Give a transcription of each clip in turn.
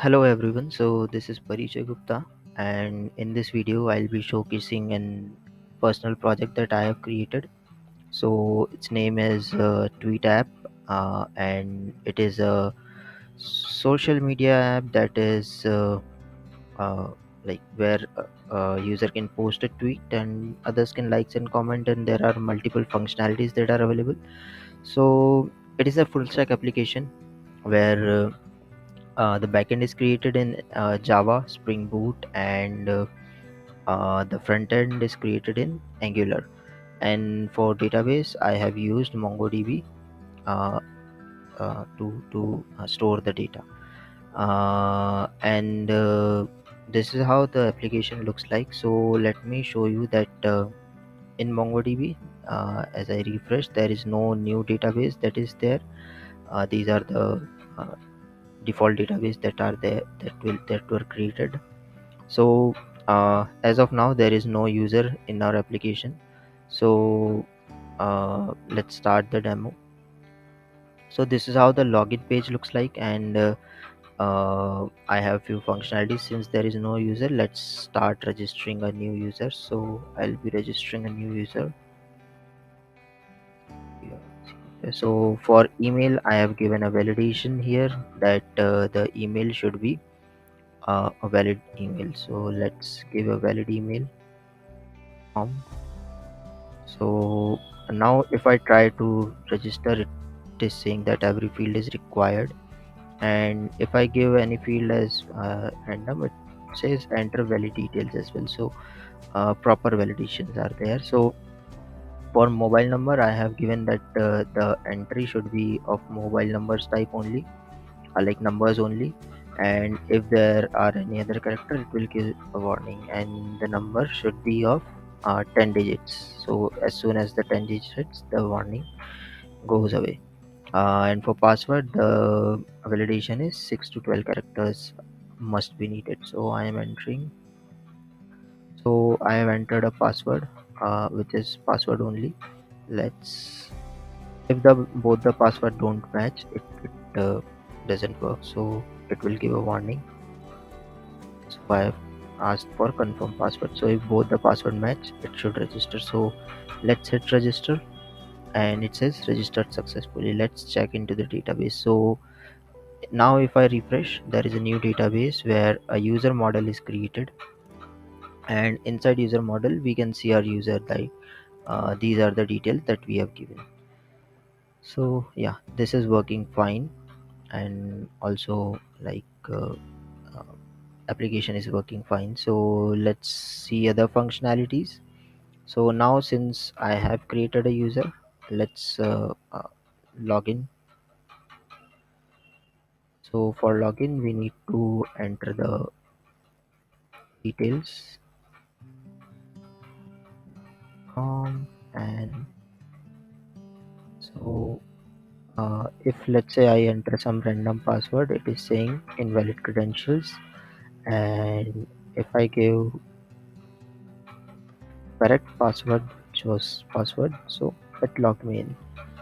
Hello everyone, so this is Parichay Gupta, and in this video I'll be showcasing an personal project that I have created. So its name is Tweetapp, and it is a social media app that is uh, like where a user can post a tweet and others can likes and comment, and there are multiple functionalities that are available. So it is a full stack application where the backend is created in Java, Spring Boot, and the front end is created in Angular. And for database, I have used MongoDB uh, to store the data. And This is how the application looks like. So let me show you that in MongoDB, as I refresh, there is no new database that is there. These are the uh, default database that are there that were created. So as of now there is no user in our application. So let's start the demo. So this is how the login page looks like, and I have few functionalities. Since there is no user, let's start registering a new user. So I'll be registering a new user. So for email, I have given a validation here that the email should be a valid email. So let's give a valid email. So now if I try to register, it is saying that every field is required, and if I give any field as random, it says enter valid details as well. So proper validations are there. So for mobile number, I have given that the entry should be of mobile numbers type only, like numbers only, and if there are any other character, it will give a warning, and the number should be of 10 digits. So as soon as the 10 digits hits, the warning goes away. And for password, the validation is 6 to 12 characters must be needed. So I am entering. So I have entered a password, which is password only. Let's, if the both the password don't match, it doesn't work, so it will give a warning. So I have asked for confirm password. So if both the password match, it should register. So let's hit register, and it says registered successfully. Let's check into the database. So now if I refresh, there is a new database where a user model is created, and inside user model we can see our user, like these are the details that we have given. So yeah, this is working fine, and also like uh, application is working fine. So let's see other functionalities. So now since I have created a user, let's log in. So for login we need to enter the details, and so if let's say I enter some random password, it is saying invalid credentials, and if I give correct password, choose password, so it logged me in.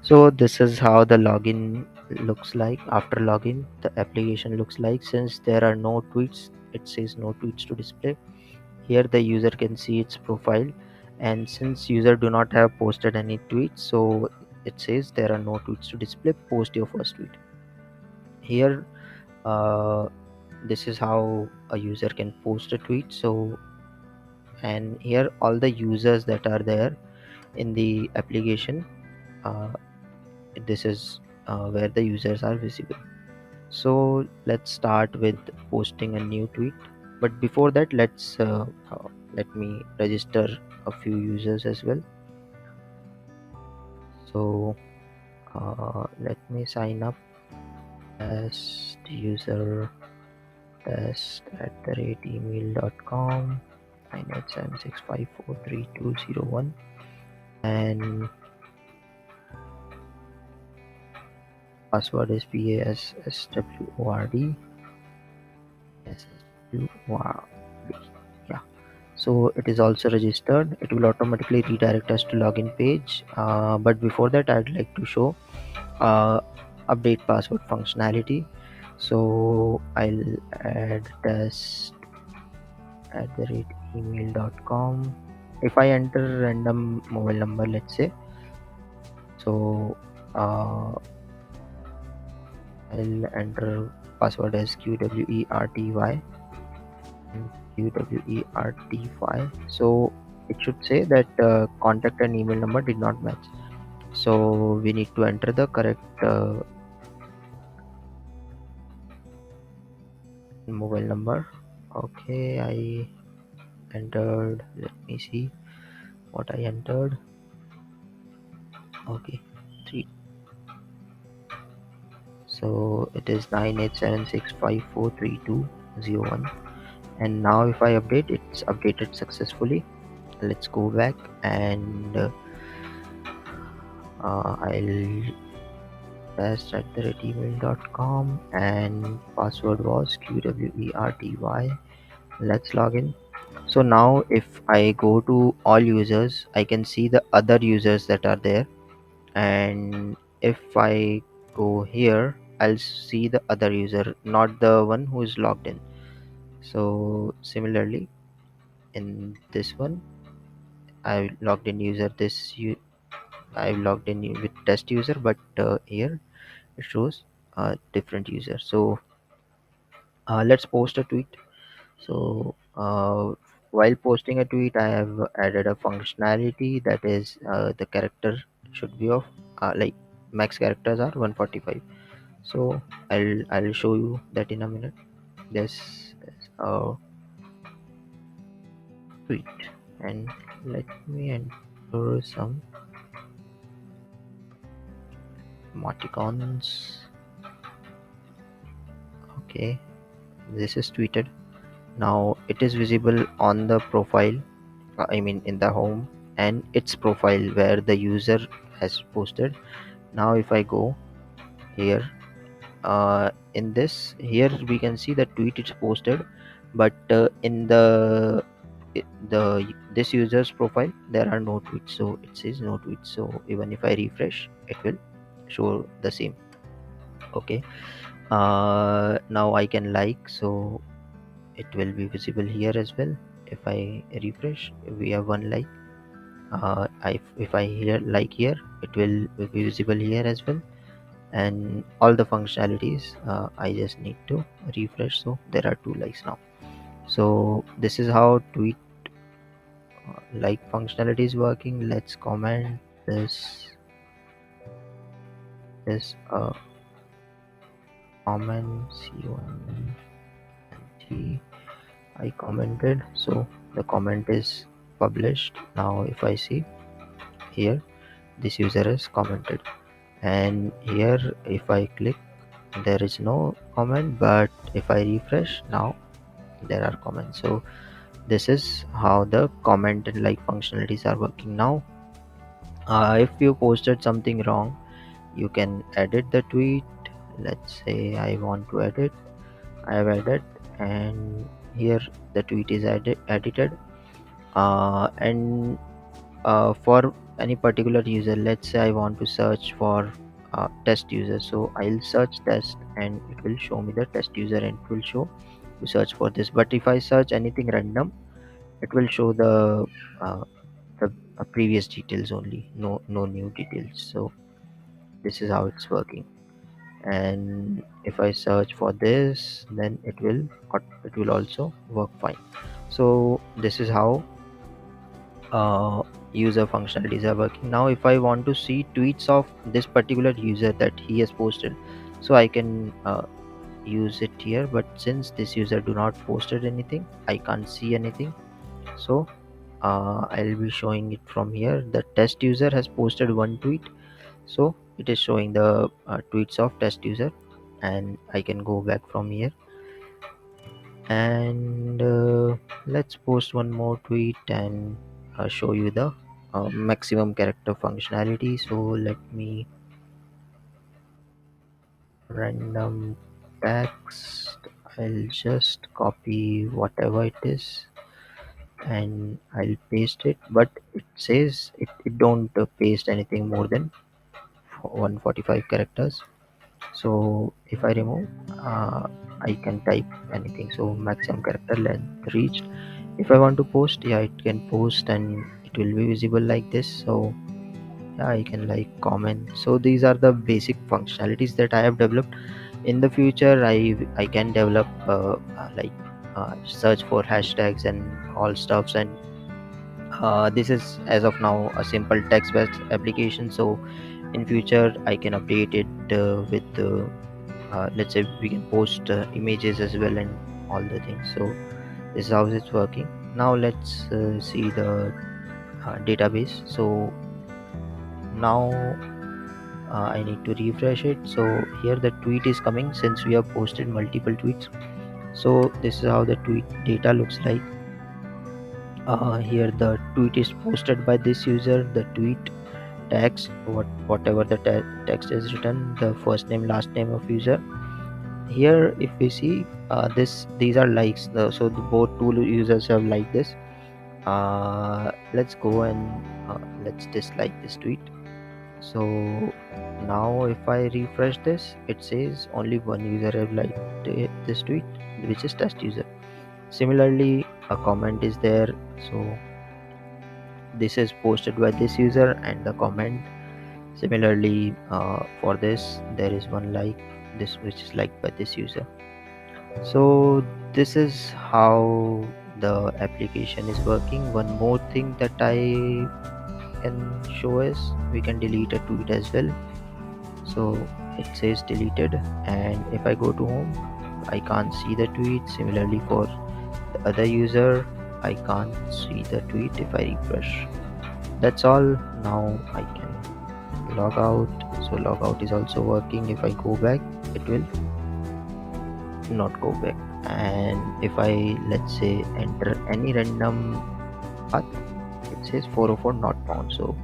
So this is how the login looks like. After login, the application looks like. Since there are no tweets, it says no tweets to display. Here the user can see its profile, and since user do not have posted any tweets, so it says there are no tweets to display. Post your first tweet. Here this is how a user can post a tweet. So, and here all the users that are there in the application, uh, this is where the users are visible. So let's start with posting a new tweet, but before that let me register a few users as well. So let me sign up as user test@email.com 98765432201, and password is PASSWORD. Yeah, so it is also registered. It will automatically redirect us to login page, but before that I'd like to show uh, update password functionality. So I'll add test@email.com. If I enter random mobile number, let's say, so I'll enter password as QWERTY and QWERTY. So it should say that contact and email number did not match. So we need to enter the correct mobile number. Okay, I entered. Let me see what I entered. Okay, three. So it is 9876543201. And now if I update, it's updated successfully. Let's go back and I'll test@email.com and password was QWERTY. Let's log in. So now if I go to all users, I can see the other users that are there, and if I go here, I'll see the other user, not the one who is logged in. So similarly, in this one, I logged in user this you I logged in with test user, but here it shows a different user. So let's post a tweet. So while posting a tweet, I have added a functionality that is the character should be of like max characters are 145. So I'll show you that in a minute. This is a tweet, and let me enter some emoticons. Okay, this is tweeted. Now it is visible on the profile, I mean in the home and its profile where the user has posted. Now if I go here, in this here we can see the tweet is posted, but in the this user's profile there are no tweets, so it says no tweets. So even if I refresh, it will show the same. Okay, now I can like, so it will be visible here as well. If I refresh, we have one like. If I here like here, it will be visible here as well, and all the functionalities. I just need to refresh, so there are two likes now. So this is how tweet like functionality is working. Let's comment this comment COMMENT. I commented, so the comment is published. Now if I see here, this user has commented, and here if I click, there is no comment, but if I refresh, now there are comments. So this is how the comment and like functionalities are working. Now if you posted something wrong, you can edit the tweet. Let's say I want to edit. I have added, and here the tweet is edited, and for any particular user, let's say I want to search for test user, so I'll search test and it will show me the test user and it will show to search for this. But if I search anything random, it will show uh, the previous details only, no new details. So this is how it's working. And if I search for this, then it will also work fine. So this is how uh, user functionalities are working. Now if I want to see tweets of this particular user that he has posted, so I can use it here, but since this user do not posted anything, I can't see anything. So I'll be showing it from here. The test user has posted one tweet, so it is showing the tweets of test user, and I can go back from here and let's post one more tweet and show you the maximum character functionality. So let me random text, I'll just copy whatever it is and I'll paste it, but it says it don't paste anything more than 145 characters. So if I remove, I can type anything. So maximum character length reached. If I want to post, yeah, it can post and it will be visible like this. So yeah, I can like comment. So these are the basic functionalities that I have developed. In the future, I can develop search for hashtags and all stuffs. And this is as of now a simple text-based application. So in future, I can update it with let's say we can post images as well and all the things. So this is how it's working. Now let's see the database. So now I need to refresh it. So here the tweet is coming since we have posted multiple tweets. So this is how the tweet data looks like. Here the tweet is posted by this user. The tweet text, whatever the text is written, the first name last name of user. Here if we see these are likes. Both two users have liked this. Let's go and let's dislike this tweet. So now if I refresh this, it says only one user have liked this tweet, which is test user. Similarly, a comment is there. So this is posted by this user and the comment. Similarly, for this there is one like this which is liked by this user. So this is how the application is working. One more thing that I can show is we can delete a tweet as well. So it says deleted, and if I go to home, I can't see the tweet. Similarly for the other user, I can't see the tweet if I refresh. That's all. Now I can log out. So log out is also working. If I go back, it will not go back. And if I, let's say, enter any random path, it says 404 not found. So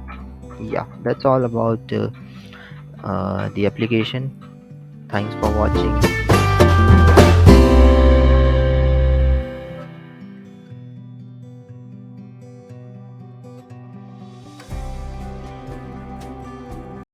yeah, that's all about the application. Thanks for watching.